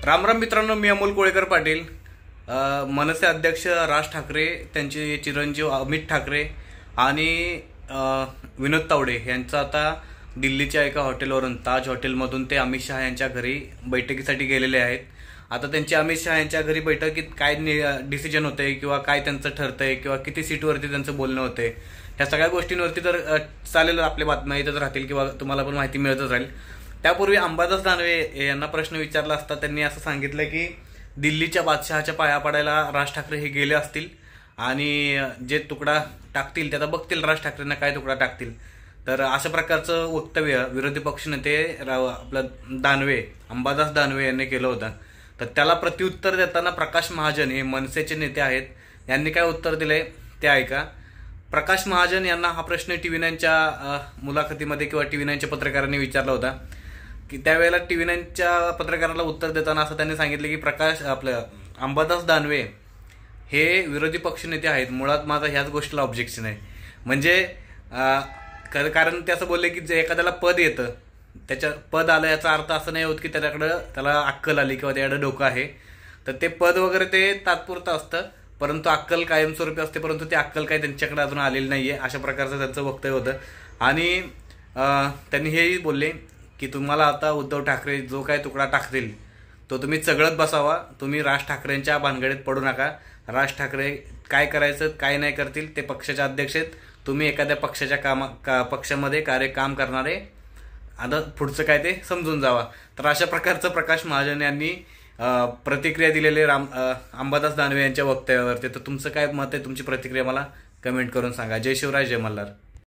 राम राम मित्रांनो, मी अमोल कोळेकर पाटील. मनसे अध्यक्ष राज ठाकरे, त्यांचे चिरंजीव अमित ठाकरे आणि विनोद तावडे यांचं आता दिल्लीच्या एका हॉटेलवरून, ताज हॉटेलमधून ते अमित शहा यांच्या घरी बैठकीसाठी गेलेले आहेत. आता त्यांची अमित शहा यांच्या घरी बैठकीत काय डिसिजन होते किंवा काय त्यांचं ठरतंय किंवा किती सीटवरती त्यांचं बोलणं होते, ह्या सगळ्या गोष्टींवरती तर चालेल, आपल्या बातम्या येतच राहतील किंवा तुम्हाला पण माहिती मिळतच राहील. त्यापूर्वी अंबादास दानवे यांना प्रश्न विचारला असता त्यांनी असं सांगितलं की दिल्लीच्या बादशहाच्या पाया पडायला राज ठाकरे हे गेले असतील आणि जे तुकडा टाकतील ते आता बघतील राज ठाकरेंना काय तुकडा टाकतील. तर अशा प्रकारचं वक्तव्य विरोधी पक्षनेते आपलं अंबादास दानवे यांनी केलं होतं. तर त्याला प्रत्युत्तर देताना प्रकाश महाजन हे मनसेचे नेते आहेत, यांनी काय उत्तर दिलंय ते ऐका. प्रकाश महाजन यांना हा प्रश्न TV9च्या मुलाखतीमध्ये किंवा TV9च्या पत्रकारांनी विचारला होता की त्यावेळेला TV9च्या पत्रकाराला उत्तर देताना असं त्यांनी सांगितलं की अंबादास दानवे हे विरोधी पक्षनेते आहेत, मुळात माझा ह्याच गोष्टीला ऑब्जेक्शन आहे. म्हणजे कारण ते असं बोलले की जे एखाद्याला पद येतं, त्याच्या पद आलं याचा अर्थ असं नाही होत की त्याला अक्कल आली किंवा त्याकडे डोकं आहे. तर ते पद वगैरे ते तात्पुरतं असतं, परंतु अक्कल कायमस्वरूपी असते, परंतु ते अक्कल काही त्यांच्याकडे अजून आलेली नाहीये, अशा प्रकारचं त्यांचं वक्तव्य होतं. आणि त्यांनी हेही बोलले की तुम्हाला आता उद्धव ठाकरे जो काय तुकडा टाकतील तो तुम्ही चघळत बसावा, तुम्ही राज ठाकरेंच्या भानगडीत पडू नका. राज ठाकरे काय करायचं काय नाही करतील ते पक्षाचे अध्यक्ष आहेत, तुम्ही एखाद्या पक्षाच्या पक्षामध्ये काम करणारे, आता पुढचं काय ते समजून जावा. तर अशा प्रकारचं प्रकाश महाजन यांनी प्रतिक्रिया दिलेली अंबादास दानवे यांच्या वक्तव्यावरती. तर तुमचं काय मत आहे, तुमची प्रतिक्रिया मला कमेंट करून सांगा. जय शिवराय, जय मल्हार.